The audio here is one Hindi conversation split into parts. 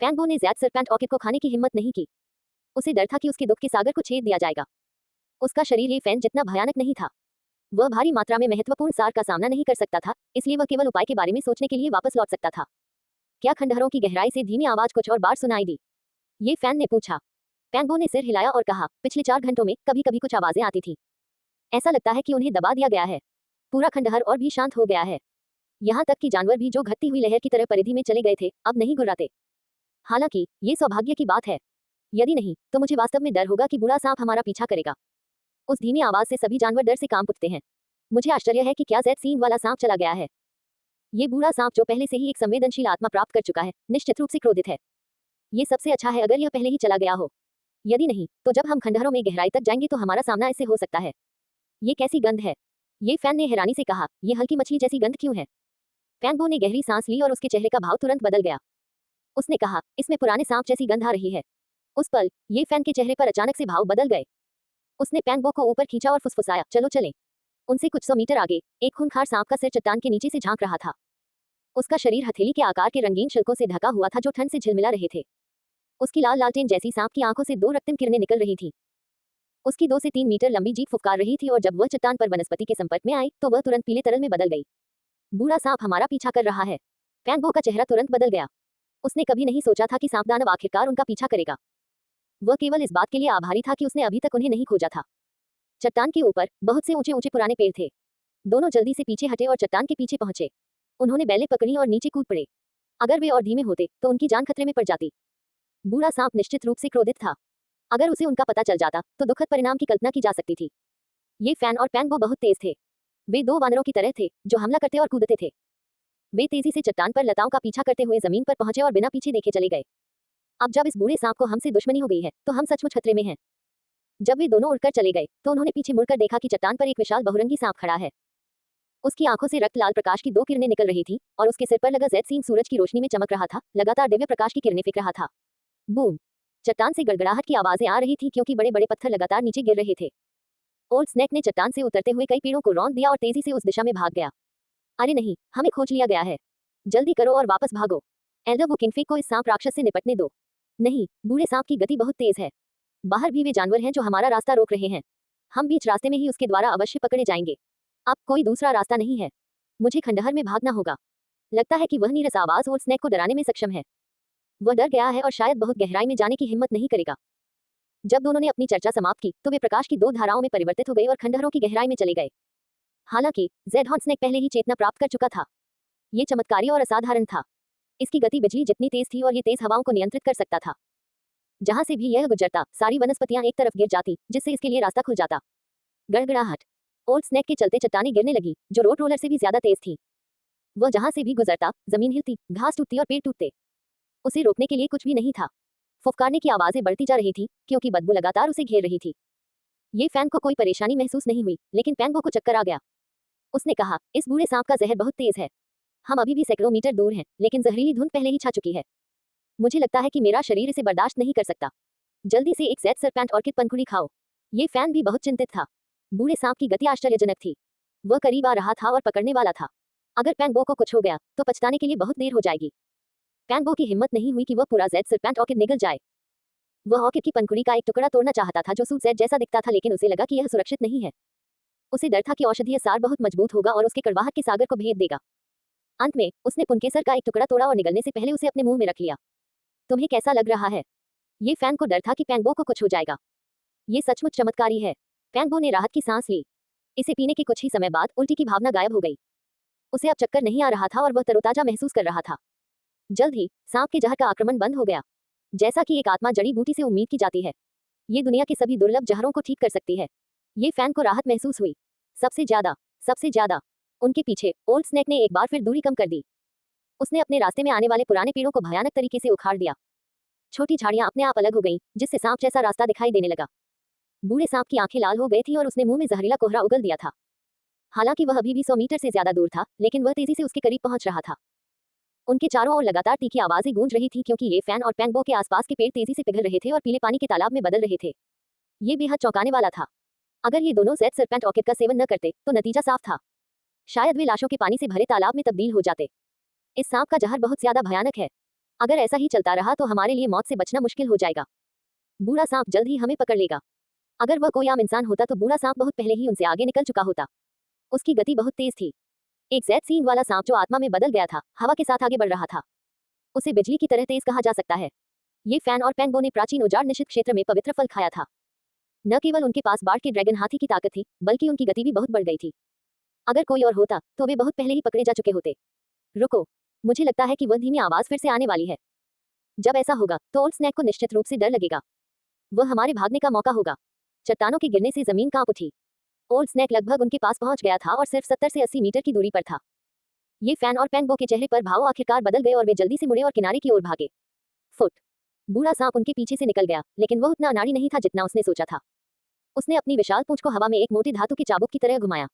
पैंगबो ने ज़ैड सरपेंट ऑर्किड को खाने की हिम्मत नहीं की। उसे डर था कि उसके दुख के सागर को छेद दिया जाएगा। उसका शरीर ये फैन जितना भयानक नहीं था। वह भारी मात्रा में महत्वपूर्ण सार का सामना नहीं कर सकता था, इसलिए वह केवल उपाय के बारे में सोचने के लिए वापस लौट सकता था। क्या खंडहरों की गहराई से धीमी आवाज कुछ और बार सुनाई दी? ये फैन ने पूछा। पैंगबो ने सिर हिलाया और कहा, पिछले 4 घंटों में कभी कभी कुछ आवाजें आती थी। ऐसा लगता है कि उन्हें दबा दिया गया है। पूरा खंडहर और भी शांत हो गया है। यहाँ तक कि जानवर भी जो घटती हुई लहर की तरह परिधि में चले गए थे, अब नहीं गुर्राते। हालांकि ये सौभाग्य की बात है। यदि नहीं तो मुझे वास्तव में डर होगा कि बूढ़ा सांप हमारा पीछा करेगा। उस धीमी आवाज से सभी जानवर डर से कांप उठते हैं। मुझे आश्चर्य है कि क्या ज़ैड सींग वाला सांप चला गया है। ये बूढ़ा सांप जो पहले से ही एक संवेदनशील आत्मा प्राप्त कर चुका है, निश्चित रूप से क्रोधित है। ये सबसे अच्छा है अगर यह पहले ही चला गया हो। यदि नहीं तो जब हम खंडहरों में गहराई तक जाएंगे तो हमारा सामना इससे हो सकता है। ये कैसी गंध है? ये फैन ने हैरानी से कहा, ये हल्की मछली जैसी गंध क्यों है? पैंगबो ने गहरी सांस ली और उसके चेहरे का भाव तुरंत बदल गया। उसने कहा, इसमें पुराने सांप जैसी गंध आ रही है। उस पल ये फैन के चेहरे पर अचानक से भाव बदल गए। उसने पैंगबो को ऊपर खींचा और फुसफुसाया, चलो चलें। उनसे कुछ 100 मीटर आगे एक खूंखार सांप का सिर चट्टान के नीचे से झांक रहा था। उसका शरीर हथेली के आकार के रंगीन शिल्कों से ढका हुआ था जो ठंड से झिलमिला रहे थे। उसकी लाल लालटेन जैसी सांप की आंखों से 2 रक्तम किरणें निकल रही थी। उसकी 2 से 3 मीटर लंबी जीभ फुफकार रही थी और जब वह चट्टान पर वनस्पति के संपर्क में आई तो वह तुरंत पीले तरल में बदल गई। बूढ़ा सांप हमारा पीछा कर रहा है। पैंगबो का चेहरा तुरंत बदल गया। उसने कभी नहीं सोचा था कि सांप दानव आखिरकार उनका पीछा करेगा। वह केवल इस बात के लिए आभारी था कि उसने अभी तक उन्हें नहीं खोजा था। चट्टान के ऊपर बहुत से ऊंचे ऊंचे पुराने पेड़ थे। दोनों जल्दी से पीछे हटे और चट्टान के पीछे पहुंचे। उन्होंने बैलें पकड़ी और नीचे कूद पड़े। अगर वे और धीमे होते तो उनकी जान खतरे में पड़ जाती। बूढ़ा सांप निश्चित रूप से क्रोधित था। अगर उसे उनका पता चल जाता तो दुखद परिणाम की कल्पना की जा सकती थी। ये फैन और पैंगबो बहुत तेज थे। वे 2 वानरों की तरह थे जो हमला करते और कूदते थे। वे तेजी से चट्टान पर लताओं का पीछा करते हुए जमीन पर पहुंचे और बिना पीछे देखे चले गए। अब जब इस बूढ़े सांप को हमसे दुश्मनी हो गई है तो हम सचमुच खतरे में हैं। जब वे दोनों उड़कर चले गए तो उन्होंने पीछे मुड़कर देखा कि चट्टान पर एक विशाल बहुरंगी सांप खड़ा है। उसकी आंखों से रक्त लाल प्रकाश की 2 किरणें निकल रही थी और उसके सिर पर लगा ज़ैड सींग सूरज की रोशनी में चमक रहा था, लगातार दिव्य प्रकाश की किरणें फेंक रहा था। बूम! चट्टान से गड़गड़ाहट की आवाजें आ रही थी क्योंकि बड़े बड़े पत्थर लगातार नीचे गिर रहे थे। ओल्ड स्नेक ने चट्टान से उतरते हुए कई पेड़ों को रौंद दिया और तेजी से उस दिशा में भाग गया। अरे नहीं, हमें खोज लिया गया है। जल्दी करो और वापस भागो। एल्डर वुकिंगफिक को इस सांप राक्षस से निपटने दो। नहीं, बूढ़े सांप की गति बहुत तेज है। बाहर भी वे जानवर हैं जो हमारा रास्ता रोक रहे हैं। हम बीच रास्ते में ही उसके द्वारा अवश्य पकड़े जाएंगे। अब कोई दूसरा रास्ता नहीं है। मुझे खंडहर में भागना होगा। लगता है कि वह नीरस आवाज ओल्ड स्नेक को डराने में सक्षम है। वह डर गया है और शायद बहुत गहराई में जाने की हिम्मत नहीं करेगा। जब दोनों ने अपनी चर्चा समाप्त की तो वे प्रकाश की 2 धाराओं में परिवर्तित हो गए और खंडहरों की गहराई में चले गए। हालांकि ज़ैड हॉर्न स्नेक पहले ही चेतना प्राप्त कर चुका था। ये चमत्कारी और असाधारण था। इसकी गति बिजली जितनी तेज थी और ये तेज हवाओं को नियंत्रित कर सकता था। जहां से भी यह गुजरता सारी वनस्पतियां एक तरफ गिर जाती जिससे इसके लिए रास्ता खुल जाता। गड़गड़ाहट। ओल्ड स्नेक के चलते चट्टानें गिरने लगी जो रोड रोलर से भी ज्यादा तेज थी। वह जहां से भी गुजरता जमीन हिलती, घास टूटती और पेड़ टूटते। उसे रोकने के लिए कुछ भी नहीं था। फुफकारने की आवाजें बढ़ती जा रही थी क्योंकि बदबू लगातार उसे घेर रही थी। ये फैन को कोई परेशानी महसूस नहीं हुई लेकिन पैंगबो को चक्कर आ गया। उसने कहा, इस बूढ़े सांप का जहर बहुत तेज है। हम अभी भी सैकड़ों मीटर दूर हैं लेकिन जहरीली धुंध पहले ही छा चुकी है। मुझे लगता है कि मेरा शरीर इसे बर्दाश्त नहीं कर सकता। जल्दी से एक ज़ैड सरपेंट ऑर्किड पंखुड़ी खाओ। ये फैन भी बहुत चिंतित था। बूढ़े सांप की गति आश्चर्यजनक थी। वह करीब आ रहा था और पकड़ने वाला था। अगर पैंगबो को कुछ हो गया तो पछताने के लिए बहुत देर हो जाएगी। पैंगबो की हिम्मत नहीं हुई कि वह पूरा ज़ैड सरपेंट ऑर्किड निगल जाए। वह ऑर्किड की पंखुड़ी का एक टुकड़ा तोड़ना चाहता था जो सूट ज़ैड जैसा दिखता था लेकिन उसे लगा कि यह सुरक्षित नहीं है। उसे डर था कि औषधीय सार बहुत मजबूत होगा और उसके कड़वाहट के सागर को भेद देगा। अंत में उसने पुनकेसर का एक टुकड़ा तोड़ा और निगलने से पहले उसे अपने मुंह में रख लिया। तुम्हें कैसा लग रहा है? ये फैन को डर था कि पैंगबो को कुछ हो जाएगा। ये सचमुच चमत्कारी है। पैंगबो ने राहत की सांस ली। इसे पीने के कुछ ही समय बाद उल्टी की भावना गायब हो गई। उसे अब चक्कर नहीं आ रहा था और वह तरोताजा महसूस कर रहा था। जल्द ही सांप के जहर का आक्रमण बंद हो गया। जैसा कि एक आत्मा जड़ी बूटी से उम्मीद की जाती है, ये दुनिया के सभी दुर्लभ जहरों को ठीक कर सकती है। ये फैन को राहत महसूस हुई। सबसे ज्यादा उनके पीछे ओल्ड स्नेक ने एक बार फिर दूरी कम कर दी। उसने अपने रास्ते में आने वाले पुराने पेड़ों को भयानक तरीके से उखाड़ दिया। छोटी झाड़ियां अपने आप अलग हो गईं, जिससे सांप जैसा रास्ता दिखाई देने लगा। बूढ़े सांप की आंखें लाल हो गई थी और उसने मुंह में जहरीला कोहरा उगल दिया था। हालांकि वह अभी भी 100 मीटर से ज्यादा दूर था लेकिन वह तेजी से उसके करीब पहुंच रहा था। उनके चारों ओर लगातार तीखी आवाजें गूंज रही थी क्योंकि ये फैन और पैंगबो के आसपास के पेड़ तेजी से पिघल रहे थे और पीले पानी के तालाब में बदल रहे थे। ये बेहद चौंकाने वाला था। अगर ये दोनों ज़ैड सरपेंट ऑर्किड का सेवन न करते तो नतीजा साफ था। शायद वे लाशों के पानी से भरे तालाब में तब्दील हो जाते। इस सांप का जहर बहुत ज्यादा भयानक है। अगर ऐसा ही चलता रहा तो हमारे लिए मौत से बचना मुश्किल हो जाएगा। बूढ़ा सांप जल्द ही हमें पकड़ लेगा। अगर वह कोई आम इंसान होता तो बूढ़ा सांप बहुत पहले ही उनसे आगे निकल चुका होता। उसकी गति बहुत तेज थी। एक ज़ेड सींग वाला सांप जो आत्मा में बदल गया था, हवा के साथ आगे बढ़ रहा था। उसे बिजली की तरह तेज कहा जा सकता है। ये फैन और पेंगो ने प्राचीन उजाड़ निषिद्ध क्षेत्र में पवित्र फल खाया था। न केवल उनके पास बाढ़ के ड्रैगन हाथी की ताकत थी, बल्कि उनकी गति भी बहुत बढ़ गई थी। अगर कोई और होता तो वे बहुत पहले ही पकड़े जा चुके होते। रुको, मुझे लगता है कि वह धीमी आवाज फिर से आने वाली है। जब ऐसा होगा तो ओल्ड स्नैक को निश्चित रूप से डर लगेगा। वह हमारे भागने का मौका होगा। चट्टानों के गिरने से जमीन कांप उठी। ओल्ड स्नैक लगभग उनके पास पहुंच गया था और सिर्फ 70 से 80 मीटर की दूरी पर था। ये फैन और पेंगो के चेहरे पर भाव आखिरकार बदल गए और वे जल्दी से मुड़े और किनारे की ओर भागे। फुट। बूढ़ा सांप उनके पीछे से निकल गया, लेकिन वह उतना अनाड़ी नहीं था जितना उसने सोचा था। उसने अपनी विशाल पूंछ को हवा में एक मोटे धातु के चाबुक की तरह घुमाया।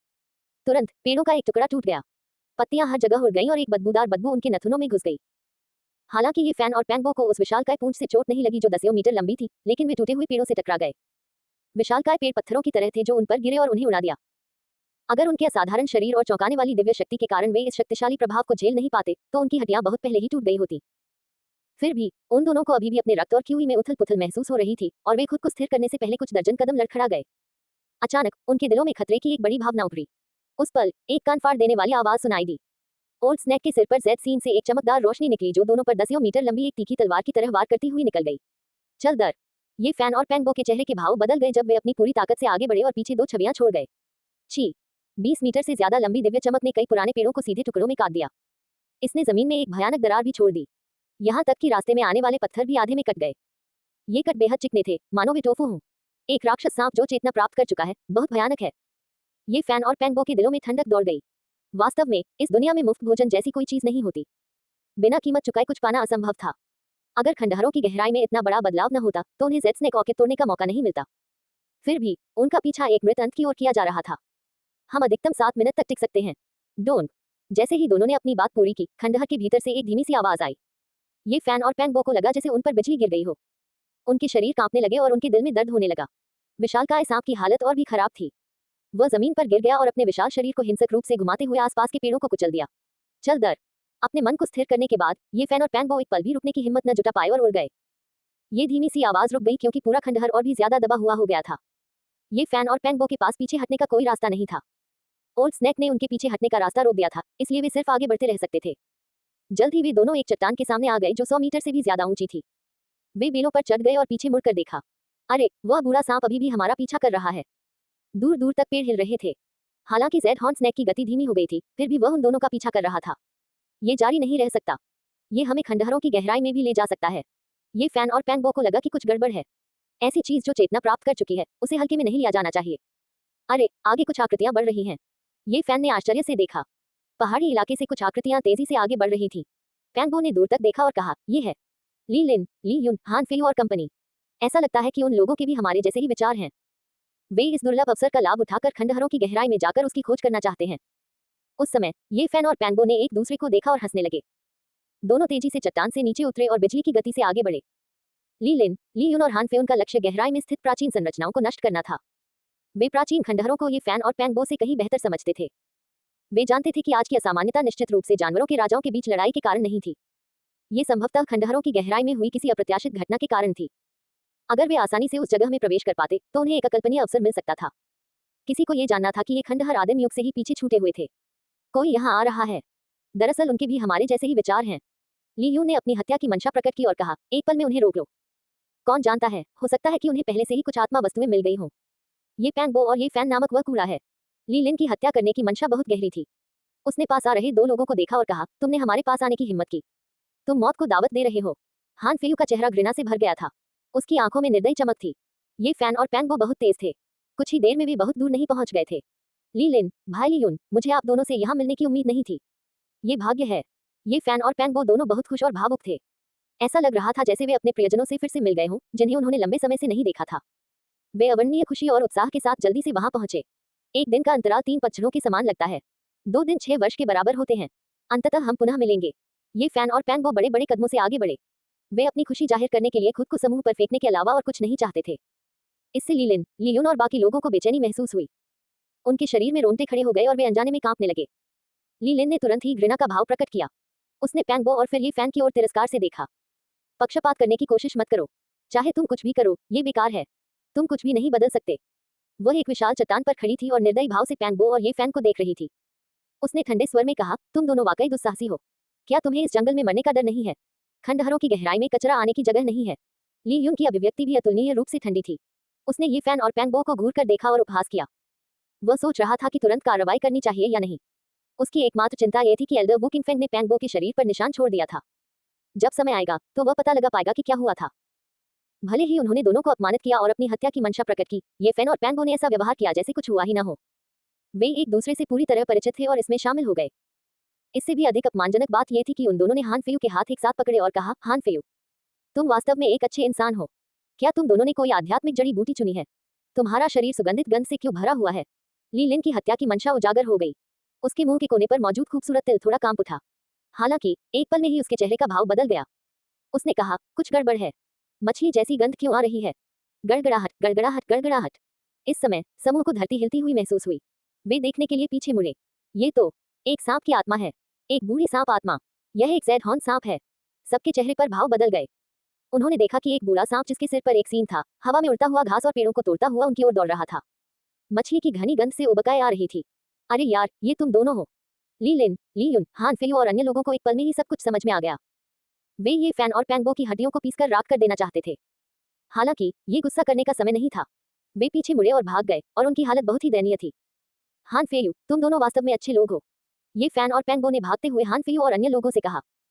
तुरंत पेड़ों का एक टुकड़ा टूट गया। पत्तियां हर जगह उड़ गईं और एक बदबूदार बदबू उनके नथुनों में घुस गई। हालांकि ये फैन और पेंगो को उस विशालकाय पूंछ से चोट नहीं लगी जो दसियों मीटर लंबी थी, लेकिन वे टूटे हुए पेड़ों से टकरा गए। विशालकाय पेड़ पत्थरों की तरह थे जो उन पर गिरे और उन्हें उड़ा दिया। अगर उनके असाधारण शरीर और चौंकाने वाली दिव्य शक्ति के कारण वे इस शक्तिशाली प्रभाव को झेल नहीं पाते तो उनकी हड्डियां बहुत पहले ही टूट गई होती। फिर भी उन दोनों को अभी भी अपने रक्त और क्यूई में उथल पुथल महसूस हो रही थी और वे खुद को स्थिर करने से पहले कुछ दर्जन कदम लड़खड़ा गए। अचानक उनके दिलों में खतरे की एक बड़ी भावना उभरी। उस पल एक कान फाड़ देने वाली आवाज सुनाई दी। ओल्ड स्नैक के सिर पर जेड सीन से एक चमकदार रोशनी निकली जो दोनों पर दसियों मीटर लंबी एक तीखी तलवार की तरह वार करती हुई निकल गई। चल दर। ये फैन और पेंगो के चेहरे के भाव बदल गए जब वे अपनी पूरी ताकत से आगे बढ़े और पीछे दो छवियां छोड़ गए। छी। 20 मीटर से ज्यादा लंबी दिव्य चमक ने कई पुराने पेड़ों को सीधे टुकड़ों में काट दिया। इसने जमीन में एक भयानक दरार भी छोड़ दी। यहाँ तक कि रास्ते में आने वाले पत्थर भी आधे में कट गए। ये कट बेहद चिकने थे, मानो वे टोफू हों। एक राक्षस सांप जो चेतना प्राप्त कर चुका है, बहुत भयानक है। ये फैन और पेंगो के दिलों में ठंडक दौड़ गई। वास्तव में इस दुनिया में मुफ्त भोजन जैसी कोई चीज नहीं होती। बिना कीमत चुकाए कुछ पाना असंभव था। अगर खंडहरों की गहराई में इतना बड़ा बदलाव न होता तो उन्हें जेड स्नैक ऑर्किड तोड़ने का मौका नहीं मिलता। फिर भी उनका पीछा एक मृत अंत की ओर किया जा रहा था। हम अधिकतम 7 मिनट तक टिक सकते हैं। डोंग। जैसे ही दोनों ने अपनी बात पूरी की, खंडहर के भीतर से एक धीमी सी आवाज आई। ये फैन और पेंगो को लगा जैसे उन पर बिजली गिर गई हो। उनके शरीर कांपने लगे और उनके दिल में दर्द होने लगा। विशालकाय सांप की हालत और भी खराब थी। वह जमीन पर गिर गया और अपने विशाल शरीर को हिंसक रूप से घुमाते हुए आसपास के पेड़ों को कुचल दिया। चल दर। अपने मन को स्थिर करने के बाद ये फैन और पेंगो एक पल भी रुकने की हिम्मत न जुटा पाए और उड़ गए। ये धीमी सी आवाज रुक गई क्योंकि पूरा खंडहर और भी ज्यादा दबा हुआ हो गया था। ये फैन और पेंगो के पास पीछे हटने का कोई रास्ता नहीं था। ओल्ड स्नैक ने उनके पीछे हटने का रास्ता रोक दिया था, इसलिए वे सिर्फ आगे बढ़ते रह सकते थे। जल्द ही वे दोनों एक चट्टान के सामने आ गए जो 100 मीटर से भी ज्यादा ऊंची थी। वे बेलों पर चढ़ गए और पीछे मुड़कर देखा। अरे, वह बूढ़ा सांप अभी भी हमारा पीछा कर रहा है। दूर दूर तक पेड़ हिल रहे थे। हालांकि जेड हॉर्न स्नैक की गति धीमी हो गई थी, फिर भी वह उन दोनों का पीछा कर रहा था। ये जारी नहीं रह सकता। ये हमें खंडहरों की गहराई में भी ले जा सकता है। ये फैन और पेंगो को लगा कि कुछ गड़बड़ है। ऐसी चीज जो चेतना प्राप्त कर चुकी है, उसे हल्के में नहीं लिया जाना चाहिए। अरे, आगे कुछ आकृतियां बढ़ रही हैं। ये फैन ने आश्चर्य से देखा। पहाड़ी इलाके से कुछ आकृतियां तेजी से आगे बढ़ रही थी। पेंगो ने दूर तक देखा और कहा, ये है ली लिन, ली युन, हान फेयू और कंपनी। ऐसा लगता है कि उन लोगों के भी हमारे जैसे ही विचार हैं। वे इस दुर्लभ अवसर का लाभ उठाकर खंडहरों की गहराई में जाकर उसकी खोज करना चाहते हैं। उस समय ये फैन और पेंगो ने एक दूसरे को देखा और हंसने लगे। दोनों तेजी से चट्टान से नीचे उतरे और बिजली की गति से आगे बढ़े। ली लिन, ली युन और हान फेयुन का लक्ष्य गहराई में स्थित प्राचीन संरचनाओं को नष्ट करना था। वे प्राचीन खंडहरों को ये फैन और पेंगो से कहीं बेहतर समझते थे। वे जानते थे कि आज की असामान्यता निश्चित रूप से जानवरों के राजाओं के बीच लड़ाई के कारण नहीं थी। ये संभवतः खंडहरों की गहराई में हुई किसी अप्रत्याशित घटना के कारण थी। अगर वे आसानी से उस जगह में प्रवेश कर पाते तो उन्हें एक अकल्पनीय अवसर मिल सकता था। किसी को ये जानना था कि ये खंडहर आदिम युग से ही पीछे छूटे हुए थे। कोई यहाँ आ रहा है। दरअसल उनके भी हमारे जैसे ही विचार हैं। ली यू ने अपनी हत्या की मंशा प्रकट की और कहा, एक पल में उन्हें रोक लो। कौन जानता है, हो सकता है कि उन्हें पहले से ही कुछ आत्मा वस्तुएं मिल गई हों। ये पेंगो और ये फैन नामक वह कूड़ा है। ली लिन की हत्या करने की मंशा बहुत गहरी थी। उसने पास आ रहे दो लोगों को देखा और कहा, तुमने हमारे पास आने की हिम्मत की। तुम मौत को दावत दे रहे हो। हान फेयू का चेहरा घृणा से भर गया था। उसकी आंखों में निर्दयी चमक थी। ये फैन और पेंगो बहुत तेज थे। कुछ ही देर में वे बहुत दूर नहीं पहुंच गए थे। ली लिन, भाई ली युन, मुझे आप दोनों से यहाँ मिलने की उम्मीद नहीं थी। ये भाग्य है। ये फैन और पेंगो दोनों बहुत खुश और भावुक थे। ऐसा लग रहा था जैसे वे अपने प्रियजनों से फिर से मिल गए हों, जिन्हें उन्होंने लंबे समय से नहीं देखा था। वे अवर्णनीय खुशी और उत्साह के साथ जल्दी से वहां पहुंचे। एक दिन का अंतराल 3 पतझड़ों के समान लगता है। 2 दिन 6 वर्ष के बराबर होते हैं। अंततः हम पुनः मिलेंगे। ये फैन और पेंगो बड़े बड़े कदमों से आगे बढ़े। वे अपनी खुशी जाहिर करने के लिए खुद को समूह पर फेंकने के अलावा और कुछ नहीं चाहते थे। इससे ली लिन, ली युन और बाकी लोगों को बेचैनी महसूस हुई। उनके शरीर में रोंगटे खड़े हो गए और वे अनजाने में कांपने लगे। ली लिन ने तुरंत ही घृणा का भाव प्रकट किया। उसने पेंगो और फिर ये फैन की ओर तिरस्कार से देखा। पक्षपात करने की कोशिश मत करो। चाहे तुम कुछ भी करो, ये बेकार है। तुम कुछ भी नहीं बदल सकते। वह एक विशाल चट्टान पर खड़ी थी और निर्दयी भाव से पैंगबो और ये फैन को देख रही थी। उसने ठंडे स्वर में कहा, तुम दोनों वाकई दुस्साहसी हो। क्या तुम्हें इस जंगल में मरने का डर नहीं है? खंडहरों की गहराई में कचरा आने की जगह नहीं है। ली यून की अभिव्यक्ति भी अतुलनीय रूप से ठंडी थी। उसने ये फैन और पैंगबो को घूर कर देखा और उपहास किया। वह सोच रहा था कि तुरंत कार्रवाई करनी चाहिए या नहीं। उसकी एकमात्र चिंता यह थी कि एल्डर वू किंगफेंग ने पैंगबो के शरीर पर निशान छोड़ दिया था। जब समय आएगा तो वह पता लगा पाएगा कि क्या हुआ था। भले ही उन्होंने दोनों को अपमानित किया और अपनी हत्या की मंशा प्रकट की, ये फैन और पैंगबो ने ऐसा व्यवहार किया जैसे कुछ हुआ ही न हो। वे एक दूसरे से पूरी तरह परिचित थे और इसमें शामिल हो गए। इससे भी अधिक अपमानजनक बात यह थी कि उन दोनों ने हान फेयू के हाथ एक साथ पकड़े और कहा, हान फेयू, तुम वास्तव में एक अच्छे इंसान हो। क्या तुम दोनों ने कोई आध्यात्मिक जड़ी बूटी चुनी है? तुम्हारा शरीर सुगंधित गंध से क्यों भरा हुआ है? ली लिन की हत्या की मंशा उजागर हो गई। उसके मुंह के कोने पर मौजूद खूबसूरत तिल थोड़ा कांप उठा। हालांकि एक पल में ही उसके चेहरे का भाव बदल गया। उसने कहा, कुछ गड़बड़ है। मछली जैसी गंध क्यों आ रही है? गड़गड़ाहट, गड़गड़ाहट, गड़गड़ाहट। इस समय समूह को धरती हिलती हुई महसूस हुई। वे देखने के लिए पीछे मुड़े। ये तो एक सांप की आत्मा है। एक बूढ़ी सांप आत्मा। यह एक ज़ेड हॉर्न सांप है। सबके चेहरे पर भाव बदल गए। उन्होंने देखा कि एक बूढ़ा सांप जिसके सिर पर एक सींग था, हवा में उड़ता हुआ घास और पेड़ों को तोड़ता हुआ उनकी ओर दौड़ रहा था। मछली की घनी गंध से उबकाई आ रही थी। अरे यार, ये तुम दोनों हो। ली लिन, ली युन, हान फेयू और अन्य लोगों को एक पल में ही सब कुछ समझ में आ गया। वे ये फैन और पैंगबो की हड्डियों को पीसकर राख कर देना चाहते थे। हालांकि ये गुस्सा करने का समय नहीं था। वे पीछे मुड़े और भाग गए और उनकी हालत बहुत ही दयनीय थी। हान फेयू, तुम दोनों वास्तव में अच्छे लोग हो। ये फैन और पैंगबो ने भागते हुए हान फेयू और अन्य लोगों से कहा।